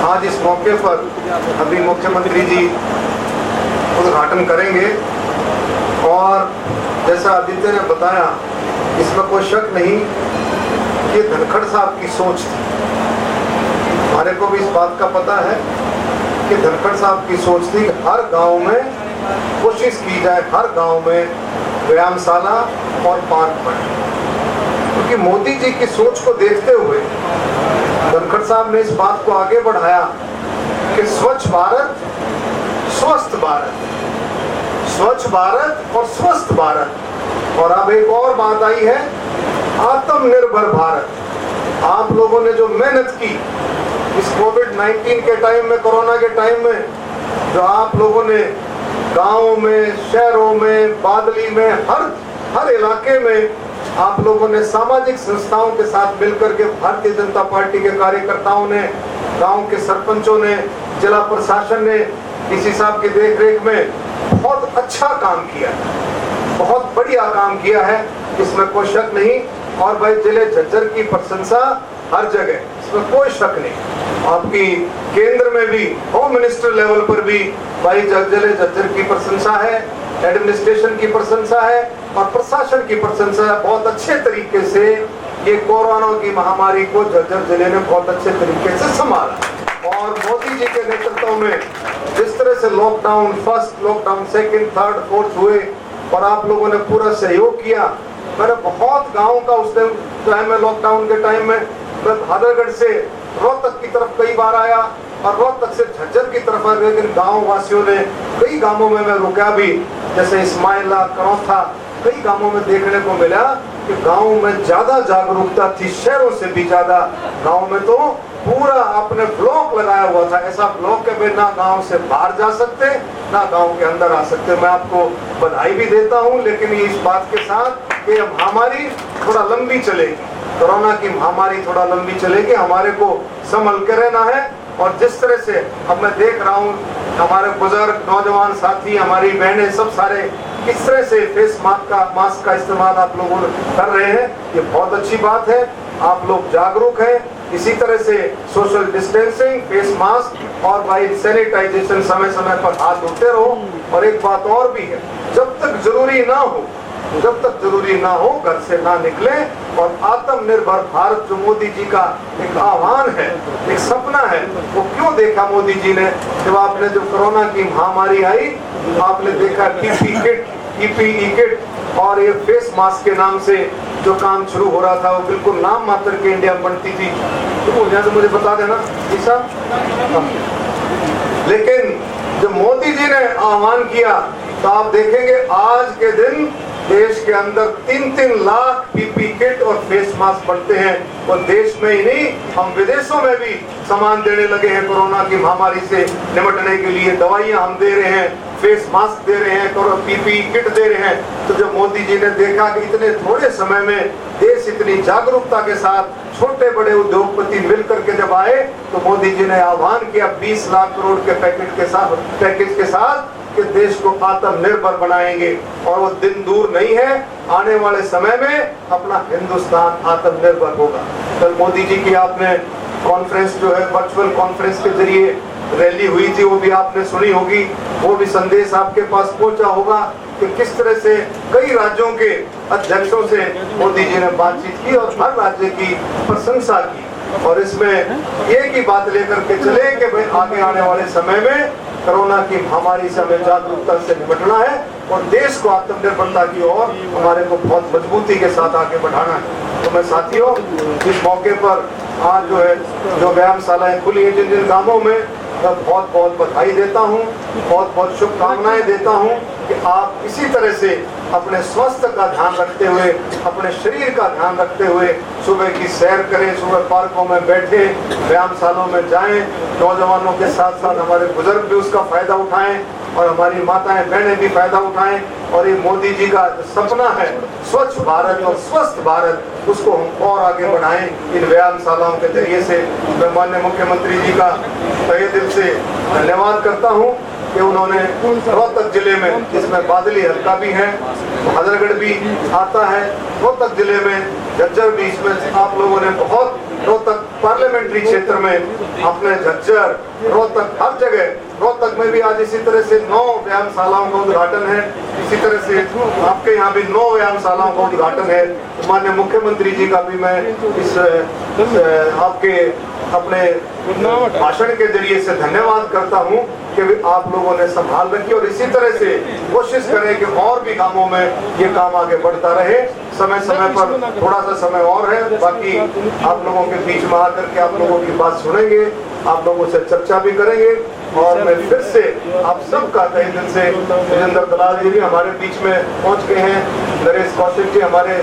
आज इस मौके पर अभी मुख्यमंत्री जी उद्घाटन करेंगे और जैसा आदित्य ने बताया, इसमें कोई शक नहीं कि धनखड़ साहब की सोच थी। हमारे को भी इस बात का पता है कि धनखड़ साहब की सोच थी कि हर गांव में कोशिश की जाए, हर गांव में व्यायामशाला और पार्क बने। क्योंकि मोदी जी की सोच को देखते हुए धनखड़ साहब ने इस बात को आगे बढ़ाया कि स्वच्छ भारत, स्वस्थ भारत, स्वच्छ भारत और स्वस्थ भारत। और अब एक और बात आई है, आत्मनिर्भर भारत। आप लोगों ने जो मेहनत की इस कोविड-19 के टाइम में, कोरोना के टाइम में, जो आप लोगों ने गांवों में, शहरों में, बादली में, हर इलाके में आप लोगों ने सामाजिक संस्थाओं के साथ मिलकर के, भारतीय जनता पार्टी के कार्यकर्ताओं ने, गांव के सरपंचों ने, जिला प्रशासन ने डीसी साहब की देखरेख में बहुत अच्छा काम किया, बहुत बढ़िया काम किया है, इसमें कोई शक नहीं। और भाई जिले झज्जर की प्रशंसा हर जगह, इसमें कोई शक नहीं। आपकी केंद्र में भी, होम मिनिस्टर लेवल पर भी भाई जिले झज्जर की प्रशंसा है, एडमिनिस्ट्रेशन की प्रशंसा है और प्रशासन की प्रशंसा है। बहुत अच्छे तरीके से ये कोरोना की महामारी को झज्जर जिले ने बहुत अच्छे तरीके से संभाला। और मोदी जी के नेतृत्व में जिस तरह से lockdown, first lockdown, second, third, fourth हुए और आप लोगों ने पूरा सहयोग किया। मैंने बहुत गाँव का उस टाइम में, लॉकडाउन के टाइम में, मैं भादरगढ़ से रोहतक की तरफ कई बार आया और रोहतक से झज्जर की तरफ आया, लेकिन गांव वासियों ने, कई गांवों में मैं रुका भी, जैसे इस्माइला, करौथा, कई गांवों में देखने को मिला कि गांव में ज्यादा जागरूकता थी, शहरों से भी ज्यादा। गांव में तो पूरा आपने ब्लॉक लगाया हुआ था, ऐसा ब्लॉक के बिना गांव से बाहर जा सकते ना गांव के अंदर आ सकते। मैं आपको बधाई भी देता हूं, लेकिन इस बात के साथ कि महामारी थोड़ा लंबी चलेगी, कोरोना की महामारी थोड़ा लंबी चलेगी, हमारे को संभल के रहना है। और जिस तरह से अब मैं देख रहा हूँ हमारे बुजुर्ग, नौजवान साथी, हमारी बहनें, सब सारे किस तरह से फेस मास्क का इस्तेमाल आप लोगों कर रहे हैं, ये बहुत अच्छी बात है। आप लोग जागरूक हैं। इसी तरह से सोशल डिस्टेंसिंग, फेस मास्क और भाई सैनिटाइजेशन, समय समय पर हाथ धोते रहो। और एक बात और भी है, जब तक जरूरी ना हो, जब तक जरूरी ना हो घर से ना निकले। और आत्मनिर्भर भारत जो मोदी जी का एक आह्वान है, एक सपना है, वो क्यों देखा मोदी जी ने? जब आपने जब कोरोना की महामारी आई, आपने देखा PPE किट और ये फेस मास्क के नाम से जो काम शुरू हो रहा था, वो बिल्कुल नाम मात्र के इंडिया में बनती थी। तो यहाँ से मुझे बता देना ऐसा। लेकिन जब मोदी जी ने आह्वान किया तो आप देखेंगे आज के दिन देश के अंदर 3-3 लाख PPE किट और फेस मास्क बनते हैं। और देश में ही नहीं, हम विदेशों में भी सामान देने लगे हैं। कोरोना की महामारी से निपटने के लिए दवाइयां हम दे रहे हैं, फेस मास्क दे रहे हैं, PPE किट दे रहे हैं। तो जब मोदी जी ने देखा कि इतने थोड़े समय में देश इतनी जागरूकता के साथ छोटे बड़े उद्योगपति मिलकर के जब आए, तो मोदी जी ने आह्वान किया 20 लाख करोड़ के पैकेज के साथ कि देश को आत्मनिर्भर बनाएंगे। और वो दिन दूर नहीं है, आने वाले समय में अपना हिंदुस्तान आत्मनिर्भर होगा। कल मोदी जी की आपने कॉन्फ्रेंस जो है, वर्चुअल कॉन्फ्रेंस के जरिए रैली हुई थी, वो भी आपने सुनी होगी। वो भी संदेश आपके पास पहुंचा होगा कि किस तरह से कई राज्यों के अध्यक्षों से मोदी जी ने बातचीत की और हर राज्य की प्रशंसा की। और इसमें एक ही बात लेकर के चले कि भाई आगे आने वाले समय में कोरोना की महामारी से हमें जागरूकता से निपटना है और देश को आत्मनिर्भरता की ओर हमारे को बहुत मजबूती के साथ आगे बढ़ाना है। तो मैं साथियों, इस मौके पर आज जो है, जो व्यायामशालाएं खुली है जिन जिन गांवों में, मैं बहुत बहुत बधाई देता हूँ, बहुत बहुत शुभकामनाएं देता हूँ कि आप इसी तरह से अपने स्वास्थ्य का ध्यान रखते हुए, अपने शरीर का ध्यान रखते हुए सुबह की सैर करें, सुबह पार्कों में बैठे, व्यायामशालाओं में जाएं। नौजवानों के साथ साथ हमारे बुजुर्ग भी उसका फायदा उठाएं और हमारी माताएं बहनें भी फायदा उठाएं। और ये मोदी जी का सपना है स्वच्छ भारत और स्वस्थ भारत, उसको हम और आगे बढ़ाएं इन व्यायामशालाओं के जरिए से। मैं माननीय मुख्यमंत्री जी का तहे दिल से धन्यवाद करता हूँ कि उन्होंने रोहतक जिले में, जिसमें बादली हल्का भी है, भादरगढ़ भी आता है, रोहतक जिले में, झज्जर भी, इसमें आप लोगों ने बहुत रोहतक पार्लियामेंट्री क्षेत्र में, अपने झज्जर, रोहतक, हर जगह, रोहतक में भी आज इसी तरह से 9 व्यायामशालाओं का उद्घाटन है। इसी तरह से आपके यहाँ भी 9 व्यायामशालाओं का उद्घाटन है। माननीय मुख्यमंत्री जी का भी मैं इस आपके अपने भाषण के जरिए से धन्यवाद करता हूँ कि आप लोगों ने संभाल रखी, और इसी तरह से कोशिश करें कि और भी कामों में ये काम आगे बढ़ता रहे। समय समय पर, थोड़ा सा समय और है बाकी, आप लोगों के बीच में आकर के आप लोगों की बात सुनेंगे, आप लोगों से चर्चा भी करेंगे। और मैं फिर से आप सबका तहे दिल से, विजेंद्र दलाल जी भी हमारे बीच में पहुंच गए हैं, नरेश कौशिक जी हमारे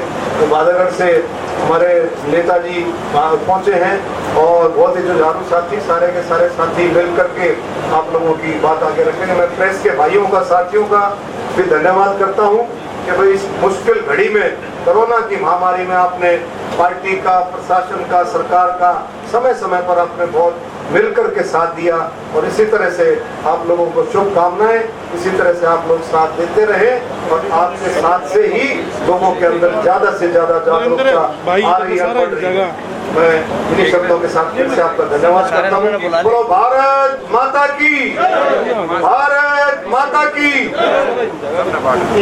बादरगढ़ से हमारे नेताजी पहुंचे हैं, और बहुत ही जुझारू साथी, सारे के सारे साथी मिल करके आप लोगों की बात आगे रखेंगे। मैं प्रेस के भाइयों का, साथियों का भी धन्यवाद करता हूँ कि भाई इस मुश्किल घड़ी में, कोरोना की महामारी में आपने पार्टी का, प्रशासन का, सरकार का समय समय पर आपने बहुत मिलकर के साथ दिया, और इसी तरह से आप लोगों को शुभकामनाएं। इसी तरह से आप लोग साथ देते रहे, और आपके साथ से ही लोगों के अंदर ज्यादा से ज्यादा जागरूकता आ रही है, बढ़ रही है। मैं इन्हीं शब्दों के साथ फिर से आपका धन्यवाद करता हूँ। बोलो भारत माता की, भारत माता की।